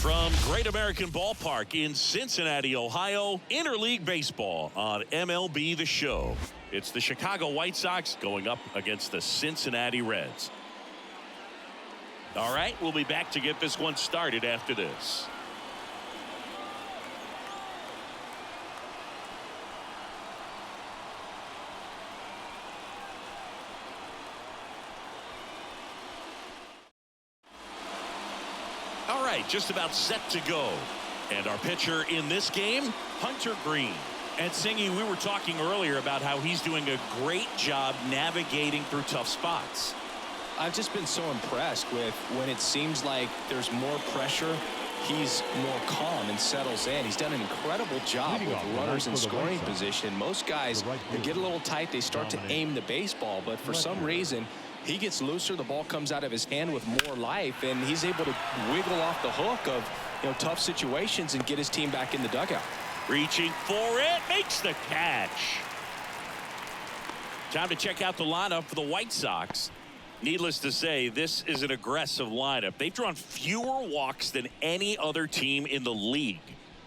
From Great American Ballpark in Cincinnati, Ohio, interleague baseball on MLB The Show. It's the Chicago White Sox going up against the Cincinnati Reds. All right, we'll be back to get this one started after this. All right, just about set to go. And our pitcher in this game, Hunter Green. And Singy, we were talking earlier about how he's doing a great job navigating through tough spots. I've just been so impressed with when it seems like there's more pressure, he's more calm and settles in. He's done an incredible job with runners in scoring position. Most guys, they get a little tight, they start to aim the baseball, but for some reason, he gets looser, the ball comes out of his hand with more life, and he's able to wiggle off the hook of tough situations and get his team back in the dugout. Reaching for it, makes the catch. Time to check out the lineup for the White Sox. Needless to say, this is an aggressive lineup. They've drawn fewer walks than any other team in the league.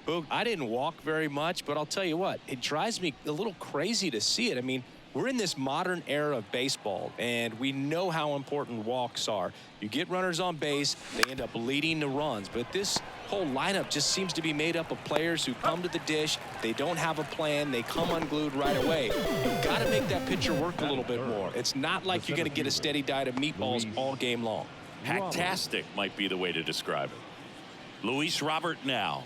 Boog, I didn't walk very much, but I'll tell you what, it drives me a little crazy to see it. I mean, we're in this modern era of baseball, and we know how important walks are. You get runners on base, they end up leading the runs. But this whole lineup just seems to be made up of players who come to the dish. They don't have a plan. They come unglued right away. You've got to make that pitcher work a little bit more. It's not like you're going to get a steady diet of meatballs all game long. Hacktastic might be the way to describe it. Luis Robert now.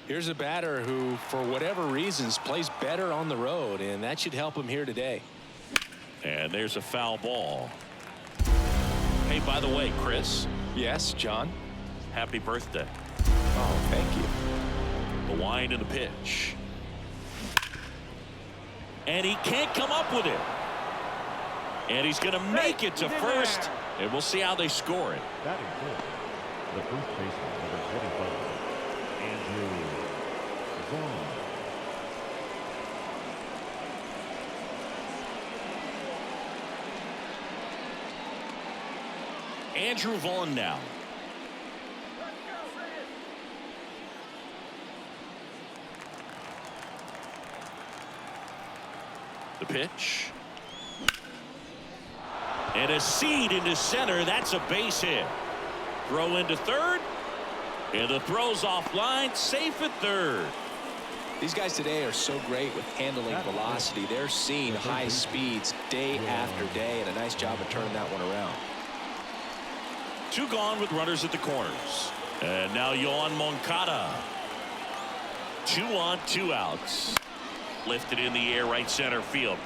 Here's a batter who, for whatever reasons, plays better on the road, and that should help him here today. And there's a foul ball. Hey, by the way, Chris. Yes, John. Happy birthday. Oh, thank you. The wind and the pitch. And he can't come up with it. And he's going to make it to first. And we'll see how they score it. That includes the first baseman, number 25, Andrew Vaughn. Andrew Vaughn now. The pitch. And a seed into center. That's a base hit. Throw into third. And the throw's offline. Safe at third. These guys today are so great with handling velocity. They're seeing high speeds day after day, and a nice job of turning that one around. Two gone with runners at the corners. And now Yohan Moncada. 2 on, 2 outs. Lifted in the air, right center field.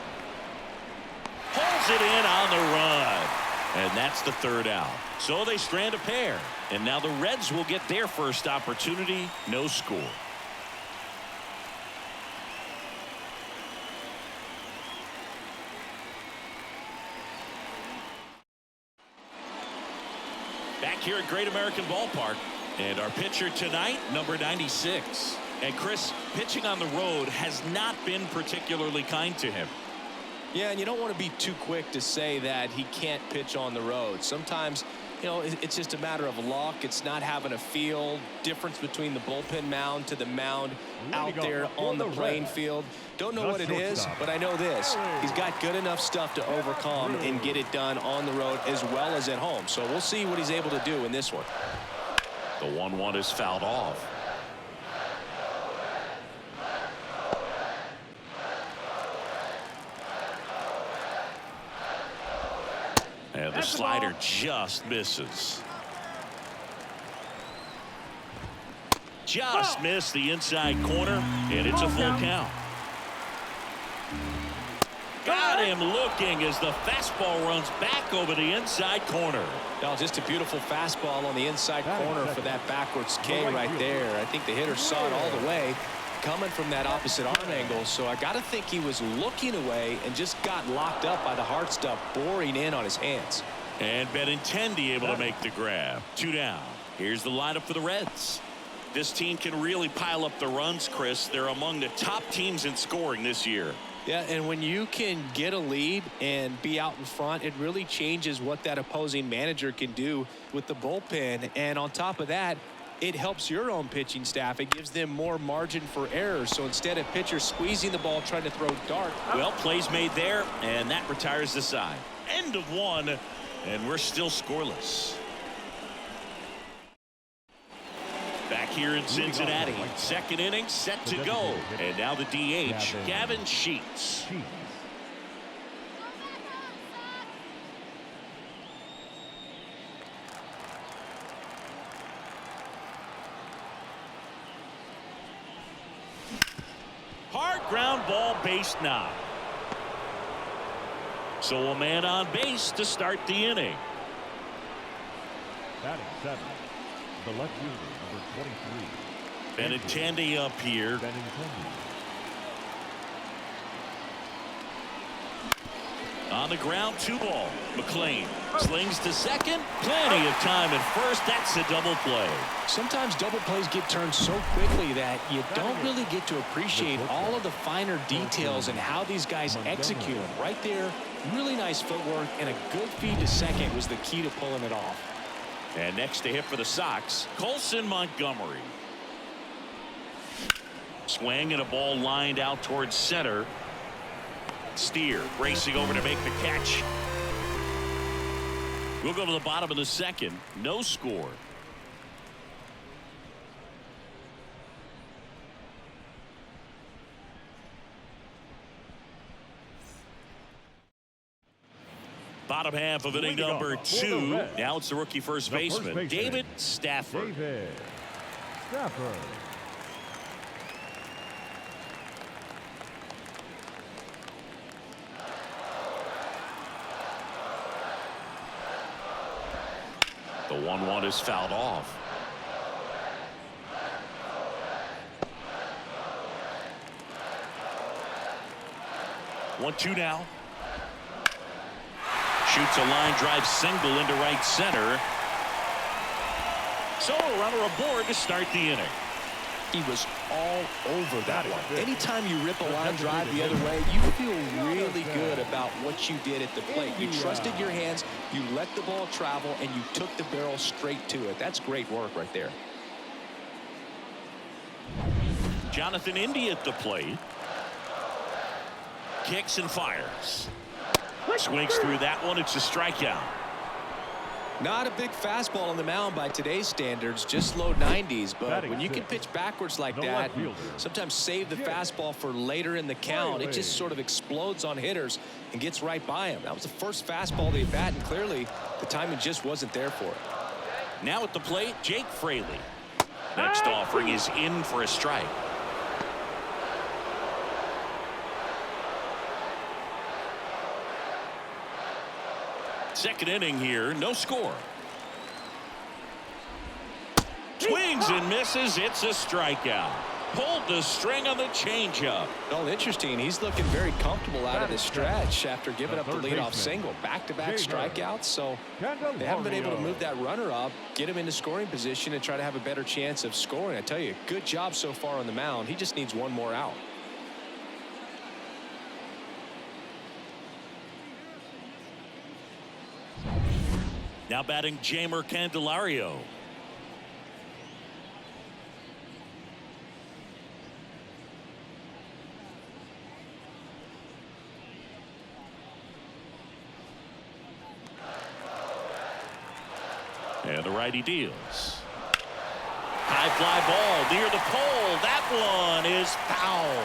Pulls it in on the run. And that's the third out. So they strand a pair. And now the Reds will get their first opportunity. No score. Back here at Great American Ballpark. And our pitcher tonight, number 96. And Chris, pitching on the road has not been particularly kind to him. Yeah, and you don't want to be too quick to say that he can't pitch on the road. Sometimes, it's just a matter of luck. It's not having a feel. Difference between the bullpen mound to the mound out there on the playing field. Don't know what it is, but I know this. He's got good enough stuff to overcome and get it done on the road as well as at home. So we'll see what he's able to do in this one. The 1-1 is fouled off. And the slider just misses. Just missed the inside corner, and it's a full count. Got him looking as the fastball runs back over the inside corner. Now just a beautiful fastball on the inside corner for that backwards K right there. I think the hitter saw it all the way coming from that opposite arm angle, so I got to think he was looking away and just got locked up by the hard stuff boring in on his hands. And Benintendi able to make the grab. 2 down. Here's the lineup for the Reds. This team can really pile up the runs, Chris. They're among the top teams in scoring this year. Yeah, and when you can get a lead and be out in front, it really changes what that opposing manager can do with the bullpen. And on top of that, it helps your own pitching staff. It gives them more margin for error. So instead of pitchers squeezing the ball, trying to throw dart. Well, plays made there, and that retires the side. End of one, and we're still scoreless. Back here in Cincinnati, second inning set to go. And now the DH, Gavin Sheets. Hard ground ball, base knock. So a man on base to start the inning. Batting seven, the left fielder, number 23. Benintendi up here. On the ground, 2 ball. McLean slings to second. Plenty of time at first. That's a double play. Sometimes double plays get turned so quickly that you don't really get to appreciate all of the finer details and how these guys execute them. Right there, really nice footwork, and a good feed to second was the key to pulling it off. And next to hit for the Sox, Colson Montgomery. Swing and a ball lined out towards center. Steer racing over to make the catch. We'll go to the bottom of the second. No score. Bottom half of inning number 2. Now it's the rookie first baseman, David Stafford. The 1-1 is fouled off. One, 2 now. Shoots a line drive single into right center. So a runner aboard to start the inning. He was all over that one. Anytime you rip a line drive the other way, you feel really good about what you did at the plate. You trusted your hands, you let the ball travel, and you took the barrel straight to it. That's great work right there. Jonathan India at the plate. Kicks and fires. Swings through that one. It's a strikeout. Not a big fastball on the mound by today's standards, just low 90s. But when you can pitch backwards like that, sometimes save the fastball for later in the count, it just sort of explodes on hitters and gets right by him. That was the first fastball they bat, and clearly the timing just wasn't there for it. Now at the plate, Jake Fraley. Next offering is in for a strike. Second inning here, no score. Swings and misses. It's a strikeout. Pulled the string on the changeup. Well, interesting. He's looking very comfortable out of the stretch after giving up the leadoff single. Back-to-back strikeouts, so they haven't been able to move that runner up, get him into scoring position, and try to have a better chance of scoring. I tell you, good job so far on the mound. He just needs one more out. Now batting Jeimer Candelario. And the righty deals. High fly ball near the pole. That one is foul.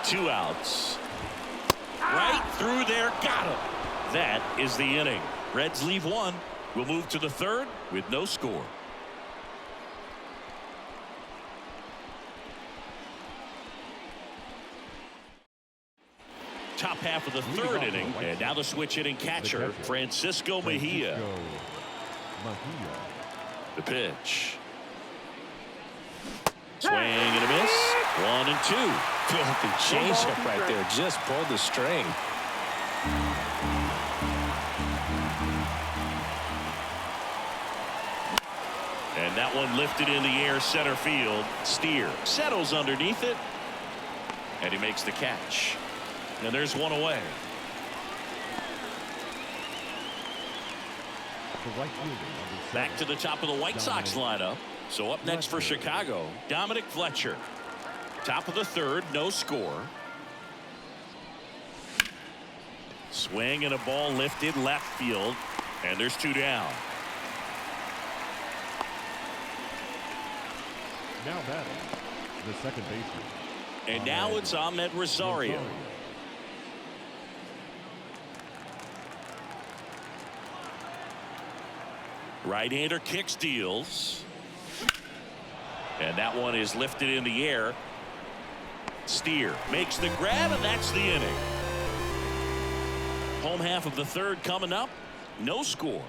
Two outs. Right through there. Got him. That is the inning. Reds leave one. We'll move to the third with no score. Top half of the third inning. And now the switch hitting catcher, Francisco Mejia. The pitch. Swing and a miss. 1 and 2. Filthy changeup right there. Just pulled the string. And that one lifted in the air center field. Steer settles underneath it, and he makes the catch. And there's one away. The right fielder, number 7. Back to the top of the White Sox lineup. So up next for Chicago, Dominic Fletcher. Top of the third, no score. Swing and a ball lifted left field, and there's 2 down. Now batting, the second baseman. And now it's Ahmed Rosario. Right-hander kicks, deals. And that one is lifted in the air. Steer makes the grab, and that's the inning. Home half of the third coming up. No score.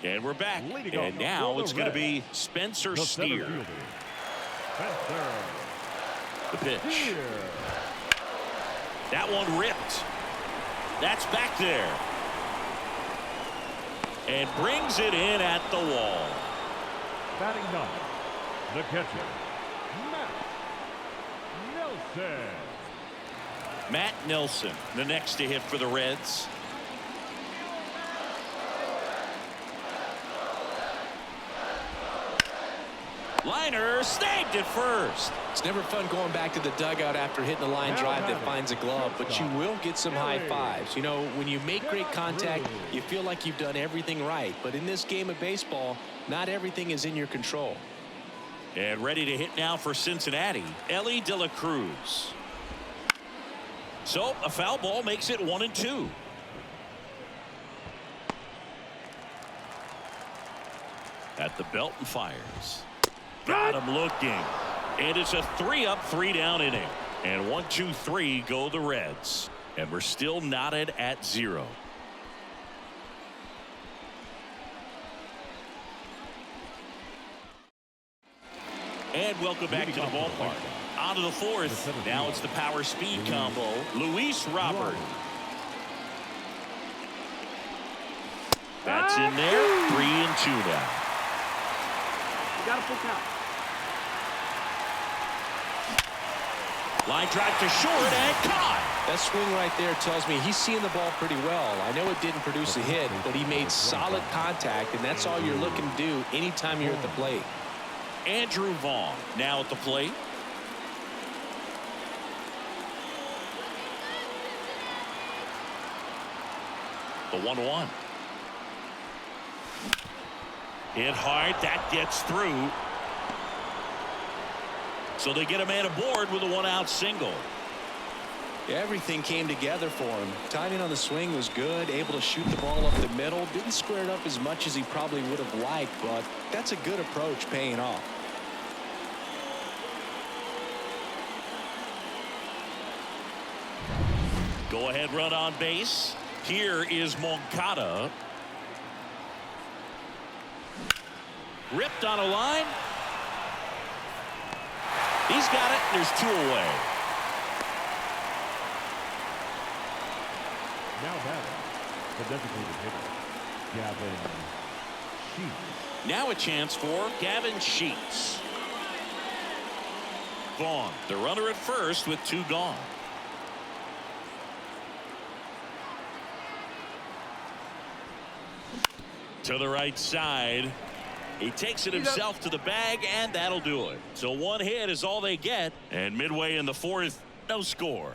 And we're back. And now it's going to be Spencer Steer. The pitch. That one ripped. That's back there. And brings it in at the wall. Batting 9, the catcher, Matt Nelson. Matt Nelson, the next to hit for the Reds. Liner snagged it first. It's never fun going back to the dugout after hitting a line drive that finds a glove, but you will get some high fives. You know, when you make great contact, you feel like you've done everything right. But in this game of baseball, not everything is in your control. And ready to hit now for Cincinnati, Ellie De La Cruz. So a foul ball makes it 1-2. At the belt and fires. Got him looking. And it's a 3-up, 3-down inning. And 1-2-3 go the Reds. And we're still knotted at 0. And welcome back to the ballpark. On to the fourth. Now it's the power speed combo. Luis Robert. That's in there. 3-2 now. You got a full count. Line drive to short and caught. That swing right there tells me he's seeing the ball pretty well. I know it didn't produce a hit, but he made solid contact, and that's all you're looking to do anytime you're at the plate. Andrew Vaughn now at the plate. The 1-1. Hit hard. That gets through. So they get a man aboard with a 1-out single. Yeah, everything came together for him. Timing on the swing was good. Able to shoot the ball up the middle. Didn't square it up as much as he probably would have liked, but that's a good approach paying off. Go ahead run on base. Here is Moncada. Ripped on a line. He's got it. There's 2 away. Now batting, the designated hitter, Gavin Sheets. Now a chance for Gavin Sheets. Vaughn, the runner at first with 2 gone. To the right side. He takes it himself to the bag, and that'll do it. So 1 hit is all they get. And midway in the fourth, no score.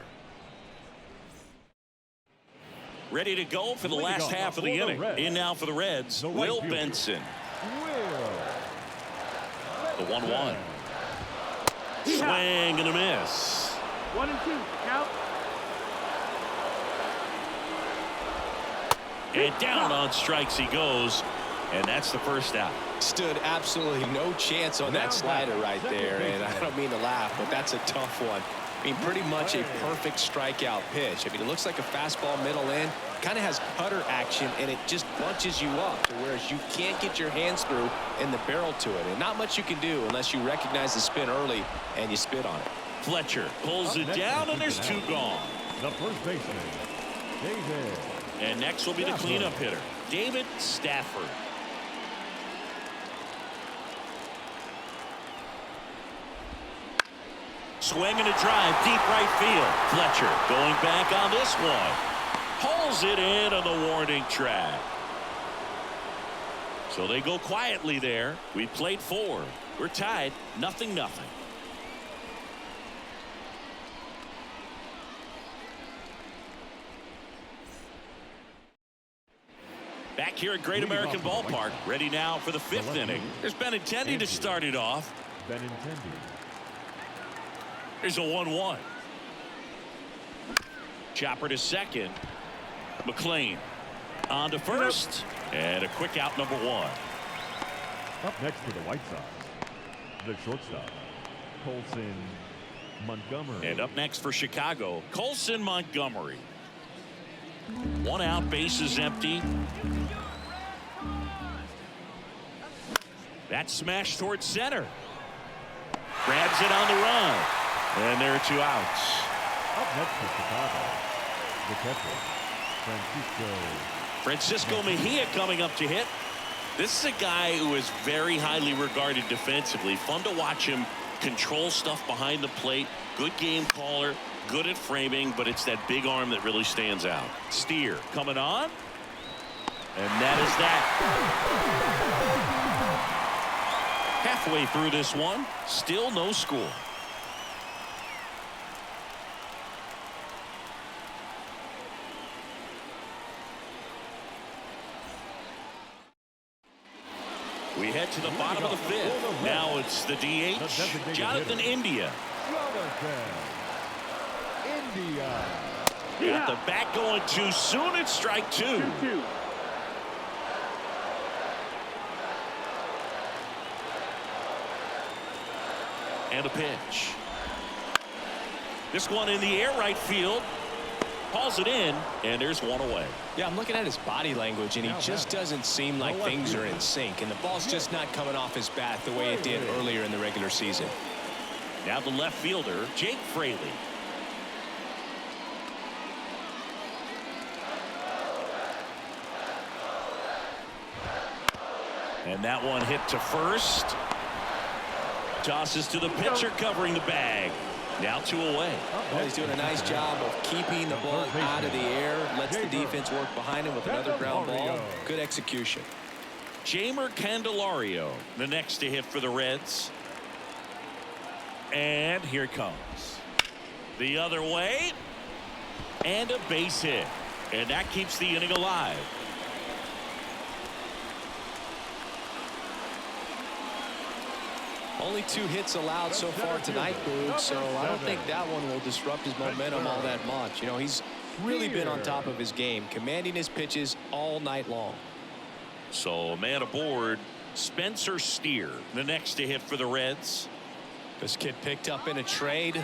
Ready to go for the last half of the inning. In now for the Reds, Will Benson. The 1-1. Swing and a miss. 1-2. Count. And down on strikes he goes. And that's the first out. Stood absolutely no chance on that slider right there. And I don't mean to laugh, but that's a tough one. I mean, pretty much a perfect strikeout pitch. I mean, it looks like a fastball middle in. Kind of has cutter action, and it just bunches you up to whereas you can't get your hands through and the barrel to it. And not much you can do unless you recognize the spin early and you spit on it. Fletcher pulls it down, and there's two gone. The first baseman, David. And next will be the Stafford. cleanup hitter, David Stafford. Swing and a drive, deep right field. Fletcher going back on this one. Pulls it in on the warning track. So they go quietly there. We played 4. We're tied, 0-0. Back here at Great American Ballpark, ready now for the 5th inning. There's Benintendi to start it off. Benintendi. There's a 1-1. Chopper to second. McLean on to first. And a quick out, number 1. Up next for the White Sox, the shortstop, Colson Montgomery. And up next for Chicago, Colson Montgomery. 1 out, bases empty. That smash towards center. Grabs it on the run. And there are 2 outs. Up next for Chicago, the catcher, Francisco Mejia coming up to hit. This is a guy who is very highly regarded defensively. Fun to watch him control stuff behind the plate. Good game caller, good at framing, but it's that big arm that really stands out. Steer coming on. And that is that. Halfway through this one, still no score. We head to the bottom of the 5th. Now it's the DH, Jonathan India. Got the bat going too soon. It's strike 2. 2-2. And a pitch. This one in the air, right field. Hauls it in, and there's 1 away. Yeah, I'm looking at his body language, and he just doesn't seem like things are in sync, and the ball's just not coming off his bat the way it did earlier in the regular season. Now the left fielder, Jake Fraley. And that one hit to first. Tosses to the pitcher covering the bag. Now 2 away. Well, he's doing a nice job of keeping the ball out of the air. Lets the defense work behind him with another ground ball. Good execution. Jamer Candelario, the next to hit for the Reds. And here it comes. The other way. And a base hit. And that keeps the inning alive. Only 2 hits allowed so far tonight, Boog, so I don't think that one will disrupt his momentum all that much. You know, he's really been on top of his game, commanding his pitches all night long. So a man aboard, Spencer Steer, the next to hit for the Reds. This kid picked up in a trade.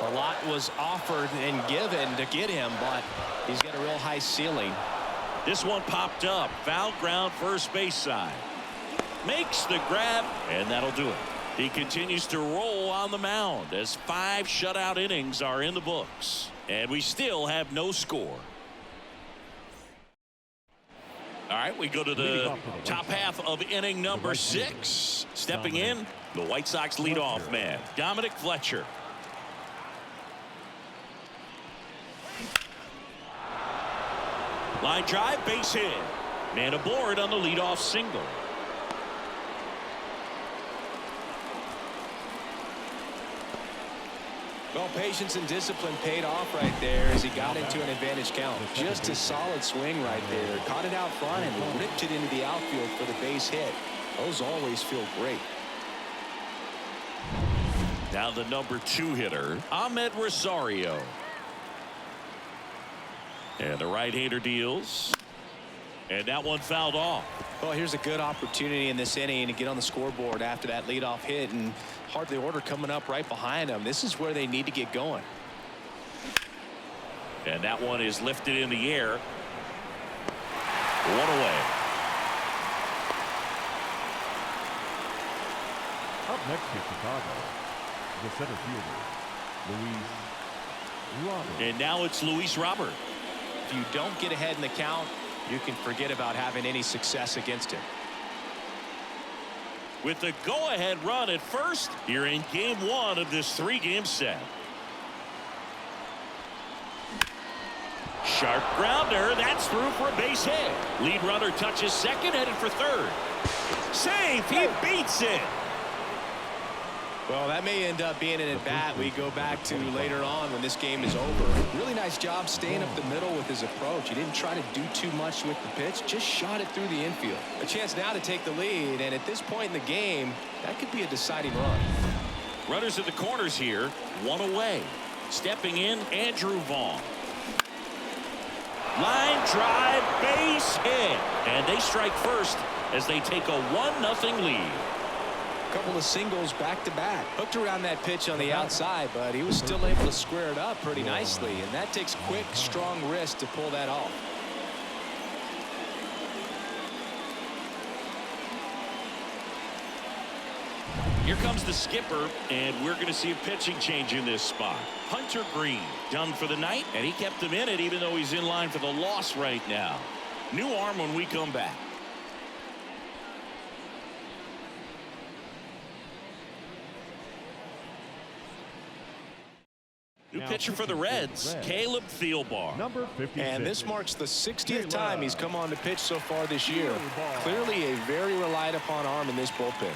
A lot was offered and given to get him, but he's got a real high ceiling. This one popped up. Foul ground, first base side. Makes the grab, and that'll do it. He continues to roll on the mound as 5 shutout innings are in the books. And we still have no score. All right, we go to the top half of inning number 6. Stepping in, the White Sox leadoff man, Dominic Fletcher. Line drive, base hit. Man aboard on the leadoff single. Well, patience and discipline paid off right there as he got into an advantage count. Just a solid swing right there. Caught it out front and ripped it into the outfield for the base hit. Those always feel great. Now the number 2 hitter, Ahmed Rosario. And the right-hander deals. And that one fouled off. Well, here's a good opportunity in this inning to get on the scoreboard after that leadoff hit, and hardly order coming up right behind them. This is where they need to get going. And that one is lifted in the air. 1 away. Up next for Chicago, the center fielder, Luis Robert. And now it's Luis Robert. If you don't get ahead in the count, you can forget about having any success against him. With the go-ahead run at first, here in game 1 of this 3-game set. Sharp grounder. That's through for a base hit. Lead runner touches second, headed for third. Safe. He beats it. Well, that may end up being an at-bat we go back to later on when this game is over. Really nice job staying up the middle with his approach. He didn't try to do too much with the pitch, just shot it through the infield. A chance now to take the lead, and at this point in the game, that could be a deciding run. Runners at the corners here, one away. Stepping in, Andrew Vaughn. Line drive, base hit. And they strike first as they take a 1-0 lead. Couple of singles back-to-back. Hooked around that pitch on the outside, but he was still able to square it up pretty nicely, and that takes quick, strong wrist to pull that off. Here comes the skipper, and we're going to see a pitching change in this spot. Hunter Green done for the night, and he kept him in it even though he's in line for the loss right now. New arm when we come back. New pitcher for the Reds, Caleb Thielbar. Number 56. And this marks the 60th time he's come on to pitch so far this year. Clearly a very relied upon arm in this bullpen.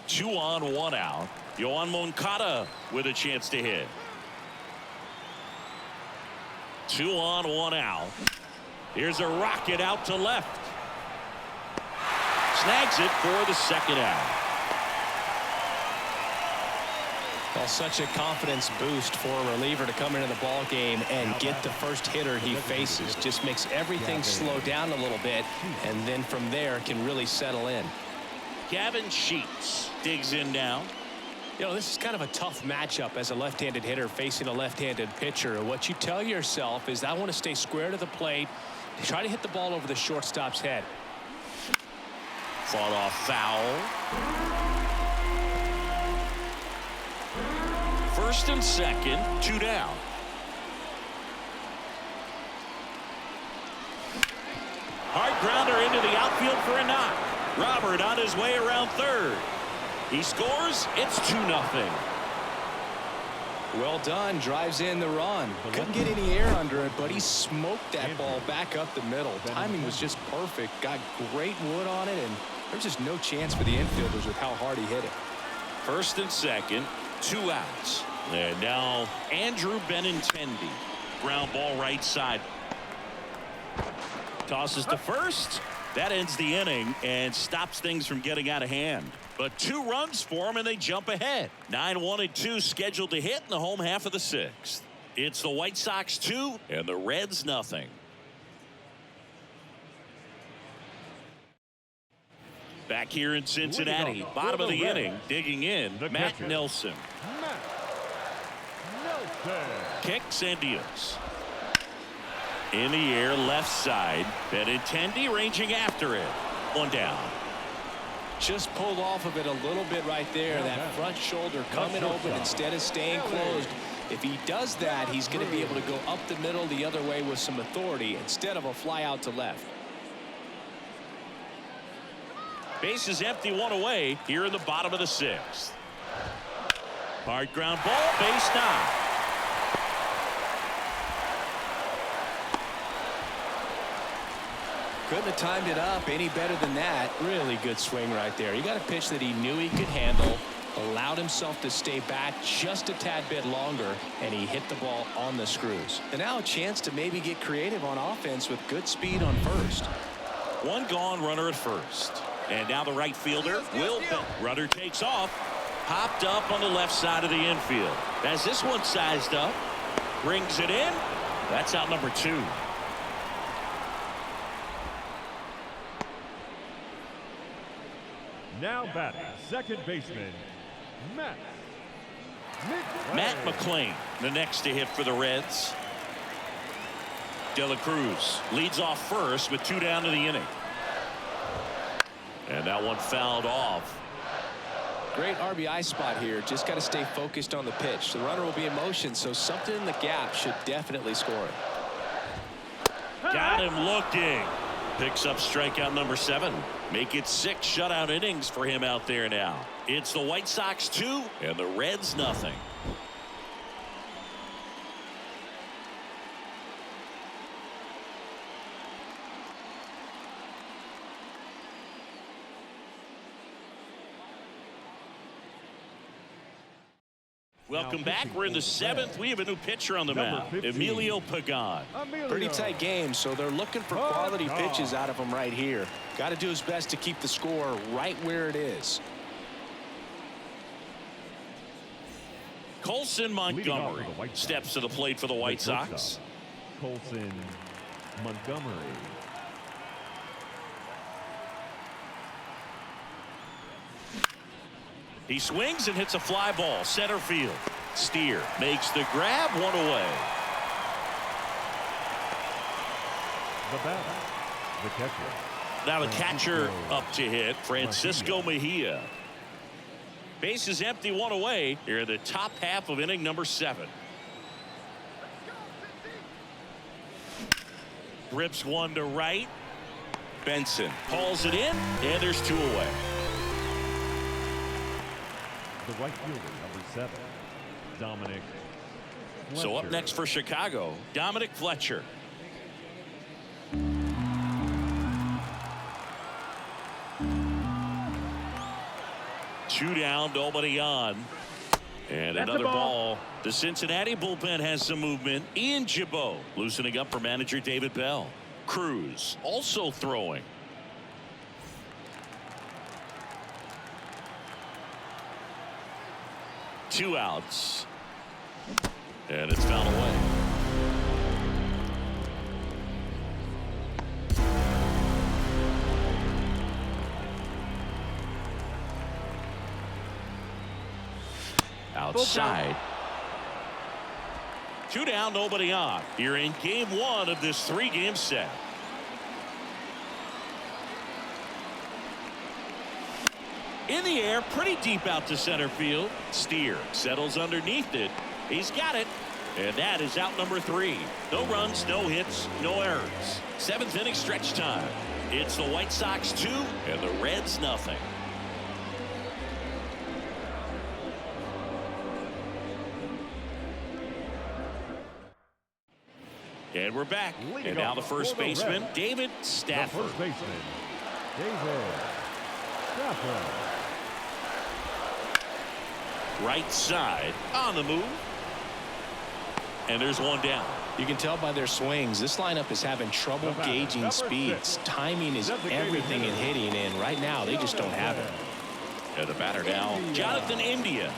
Two on, one out. Yoan Moncada with a chance to hit. 2 on, 1 out. Here's a rocket out to left. Snags it for the second out. Well, such a confidence boost for a reliever to come into the ball game and get the first hitter he faces. Just makes everything slow down a little bit, and then from there can really settle in. Gavin Sheets digs in now. You know, this is kind of a tough matchup as a left-handed hitter facing a left-handed pitcher. What you tell yourself is, I want to stay square to the plate, try to hit the ball over the shortstop's head. Fought off foul. First and second, 2 down. Hard grounder into the outfield for a knock. Robert on his way around third. He scores. It's 2-0. Well done. Drives in the run. Couldn't get any air under it, but he smoked that ball back up the middle. Timing was just perfect. Got great wood on it, and there's just no chance for the infielders with how hard he hit it. First and second, 2 outs. And now Andrew Benintendi. Ground ball right side. Tosses to first. That ends the inning and stops things from getting out of hand. But 2 runs for them, and they jump ahead. 9-1-2 scheduled to hit in the home half of the 6th. It's the White Sox 2 and the Reds nothing. Back here in Cincinnati, bottom of the inning, digging in, Matt Nelson. Kicks and deals. In the air, left side. Benintendi ranging after it. 1 down. Just pulled off of it a little bit right there. That front shoulder coming open instead of staying closed. If he does that, he's going to be able to go up the middle the other way with some authority instead of a fly out to left. Base is empty, 1 away here in the bottom of the 6th. Hard ground ball, base knock. Couldn't have timed it up any better than that. Really good swing right there. He got a pitch that he knew he could handle, allowed himself to stay back just a tad bit longer, and he hit the ball on the screws. And now a chance to maybe get creative on offense with good speed on first. 1 gone, runner at first. And now the right fielder, Will Bell. Runner takes off. Popped up on the left side of the infield. As this one sized up, brings it in. That's out number 2. Now batting, second baseman, Matt McClain, the next to hit for the Reds. De La Cruz leads off first with 2 down to the inning. And that one fouled off. Great RBI spot here. Just got to stay focused on the pitch. The runner will be in motion, so something in the gap should definitely score it. Got him looking. Picks up strikeout number 7. Make it 6 shutout innings for him out there now. It's the White Sox 2 and the Reds nothing. Welcome back. We're in the 7th. We have a new pitcher on the mound, Emilio Pagan. Pretty tight game, so they're looking for quality pitches out of him right here. Got to do his best to keep the score right where it is. Colson Montgomery steps to the plate for the White Sox. Colson Montgomery. He swings and hits a fly ball center field. Steer makes the grab, one away. The batter, the catcher. Now the catcher up to hit, Francisco Mejia. Base is empty, one away here in the top half of inning number 7. Rips one to right. Benson hauls it in, and there's 2 away. The right fielder, number 7, Dominic Fletcher. So up next for Chicago, Dominic Fletcher. Two down, nobody on. And That's another the ball. The Cincinnati bullpen has some movement. Ian Gibaut loosening up for manager David Bell. Cruz also throwing. Two outs. And it's fouled away. Outside. 2 down, nobody on. You're in game 1 of this 3-game set. In the air, pretty deep out to center field. Steer settles underneath it. He's got it. And that is out number 3. No runs, no hits, no errors. 7th inning stretch time. It's the White Sox 2 and the Reds nothing. And we're back. And now the first baseman, David Stafford. The first baseman, David Stafford. Right side on the move. And there's one down. You can tell by their swings, this lineup is having trouble gauging speeds. Timing is everything in hitting, and right now they just don't have it. And the batter now, Jonathan India.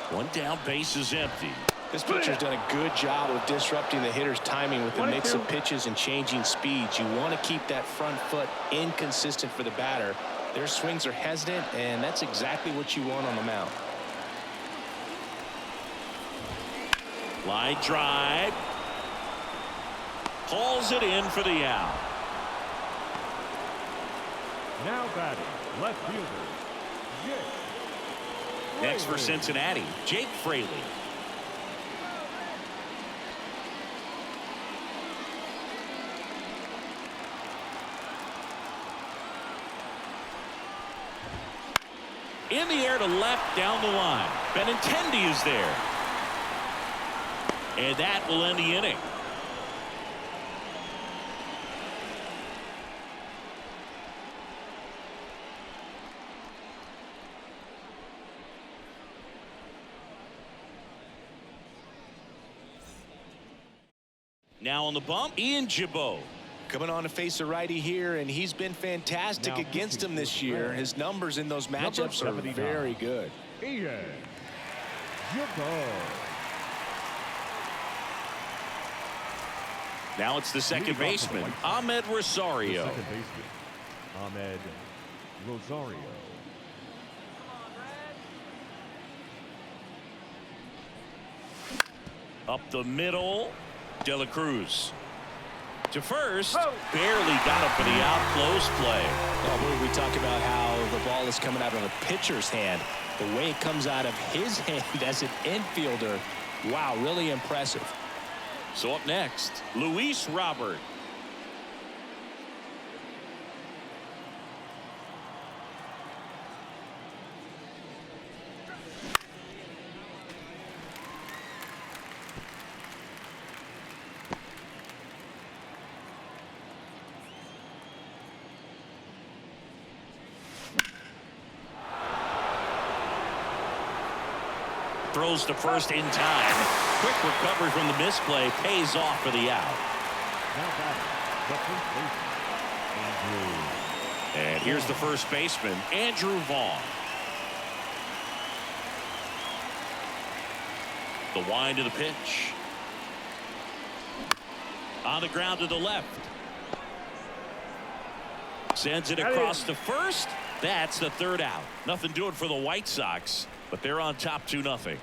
One down, base is empty. This pitcher's done a good job of disrupting the hitter's timing with a mix of pitches and changing speeds. You want to keep that front foot inconsistent for the batter. Their swings are hesitant, and that's exactly what you want on the mound. Line drive. Hauls it in for the out. Now batting, left fielder, Jake Next for Fraley. Cincinnati, Jake Fraley. In the air to left, down the line. Benintendi is there. And that will end the inning. Now on the bump, Ian Gibaut. Coming on to face a righty here, and he's been fantastic Now against him this year. His numbers in those Number matchups are 79. very good. Ian Gibaut. Now it's the second Leading off for the baseman, White Sox. Ahmed The Rosario. second baseman, Ahmed Rosario. Up the middle, De La Cruz. To first, barely got him for the out. Close play. Oh, we talk about how the ball is coming out of a pitcher's hand. The way it comes out of his hand as an infielder, wow, really impressive. So up next, Luis Robert. Throws to first in time. Quick recovery from the misplay. Pays off for the out. Now batting, the first baseman, Andrew. And here's the first baseman, Andrew Vaughn. The wind of the pitch. On the ground to the left. Sends it across to first. That's the third out. Nothing doing for the White Sox, but they're on top 2-0.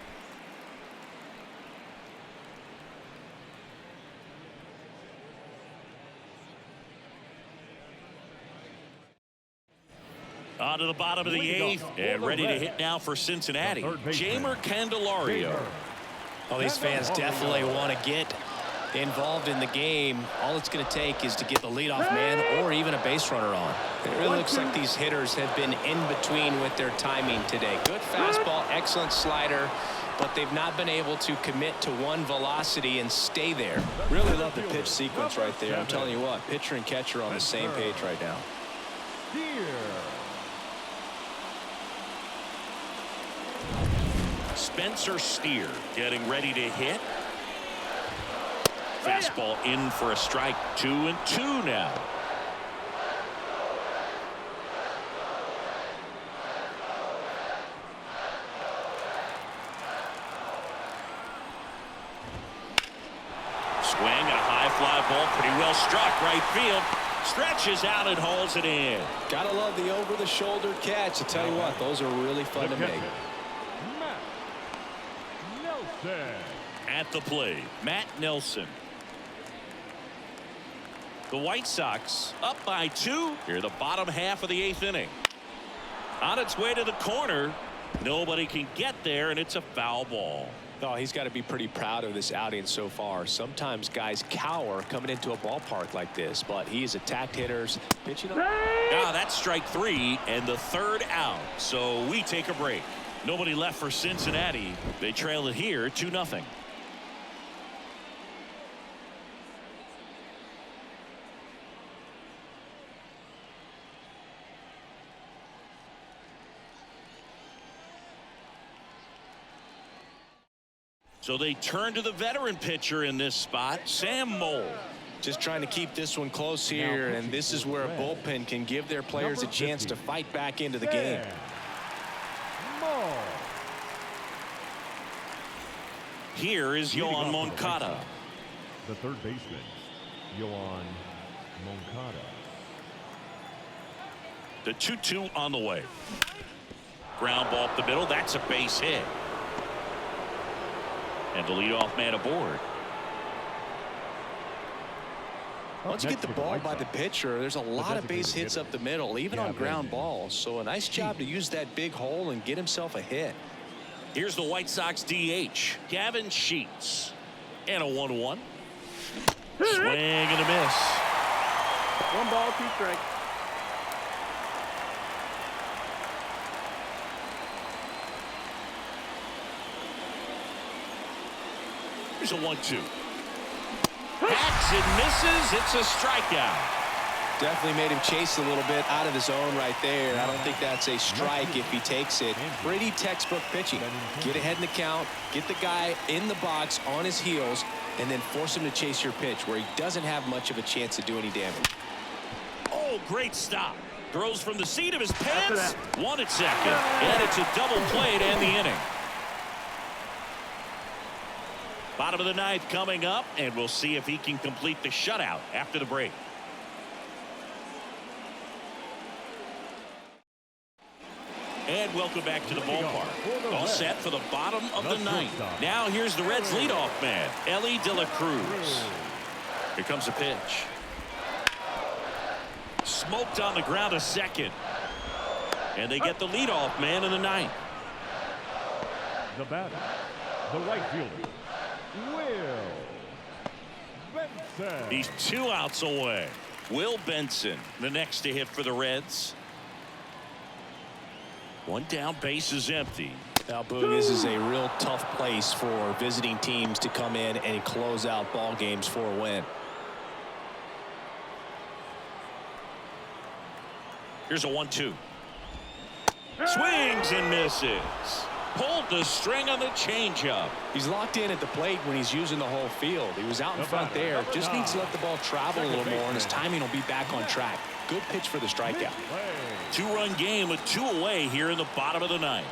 On to the bottom of the 8th, and ready to hit now for Cincinnati, Jeimer Candelario. Oh, these fans definitely want to get involved in the game. All it's going to take is to get the leadoff man or even a base runner on. It really looks like these hitters have been in between with their timing today. Good fastball, excellent slider, but they've not been able to commit to one velocity and stay there. Really love the pitch sequence right there. I'm telling you what, pitcher and catcher on the same page right now. Spencer Steer getting ready to hit. Fastball in for a strike. 2-2 now. Swing, a high fly ball, pretty well struck, right field. Stretches out and hauls it in. Gotta love the over-the-shoulder catch. I tell you what, those are really fun to make. At the plate, Matt Nelson. The White Sox up by 2 here, the bottom half of the 8th inning. On its way to the corner. Nobody can get there, and it's a foul ball. Oh, he's got to be pretty proud of this outing so far. Sometimes guys cower coming into a ballpark like this, but he's attacked hitters, pitching up. Now that's strike 3 and the third out. So we take a break. Nobody left for Cincinnati. They trail it here 2-0. So they turn to the veteran pitcher in this spot, Sam Moll. Just trying to keep this one close here, and this is where a bullpen can give their players a chance to fight back into the game. Here is Yoan Moncada. The third baseman, Yoan Moncada. The 2-2 on the way. Ground ball up the middle. That's a base hit. And the leadoff man aboard. Once you get the ball by the pitcher, there's a lot of base hits up the middle, even on ground balls. So a nice job to use that big hole and get himself a hit. Here's the White Sox DH, Gavin Sheets. And a 1-1. Swing and a miss. 1 ball, 2 strikes. Here's a 1-2. Hacks and misses. It's a strikeout. Definitely made him chase a little bit out of the zone right there. I don't think that's a strike if he takes it. Pretty textbook pitching. Get ahead in the count, get the guy in the box on his heels, and then force him to chase your pitch where he doesn't have much of a chance to do any damage. Oh, great stop. Throws from the seat of his pants. 1 at second. And it's a double play to end the inning. Bottom of the 9th coming up, and we'll see if he can complete the shutout after the break. And welcome back to the ballpark. All set for the bottom of the 9th. Now here's the Reds leadoff man, Ellie De La Cruz. Here comes a pitch. Smoked on the ground a second. And they get the leadoff man in the ninth. The batter, the right fielder, Will Benson. He's 2 outs away. Will Benson, the next to hit for the Reds. 1 down, base is empty. Now, Boog, this is a real tough place for visiting teams to come in and close out ball games for a win. Here's a 1-2. Swings and misses. Pulled the string on the changeup. He's locked in at the plate when he's using the whole field. He was out in front there. Just needs to let the ball travel a little more, and his timing will be back on track. Good pitch for the strikeout. 2-run game with 2 away here in the bottom of the ninth.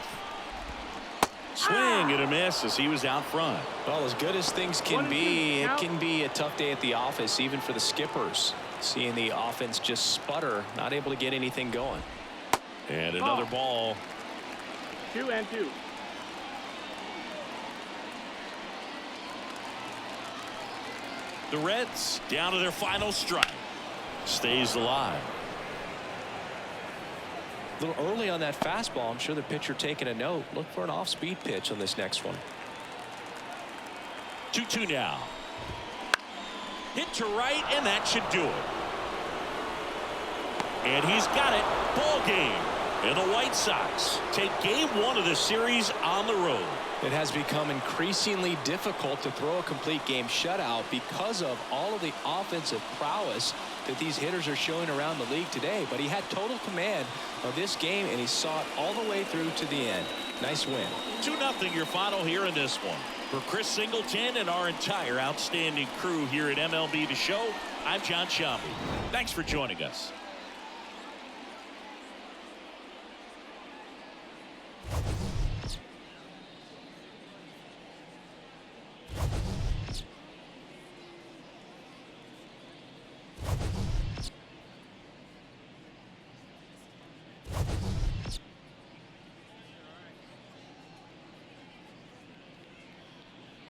Swing and a miss as he was out front. Well, as good as things can be, it can be a tough day at the office, even for the skippers. Seeing the offense just sputter, not able to get anything going. And another ball. 2-2. The Reds down to their final strike. Stays alive. A little early on that fastball. I'm sure the pitcher taking a note. Look for an off-speed pitch on this next one. 2-2 now. Hit to right, and that should do it. And he's got it. Ball game. And the White Sox take game 1 of the series on the road. It has become increasingly difficult to throw a complete game shutout because of all of the offensive prowess that these hitters are showing around the league today. But he had total command of this game, and he saw it all the way through to the end. Nice win. 2-0 your final here in this one. For Chris Singleton and our entire outstanding crew here at MLB The Show, I'm John Shambi. Thanks for joining us.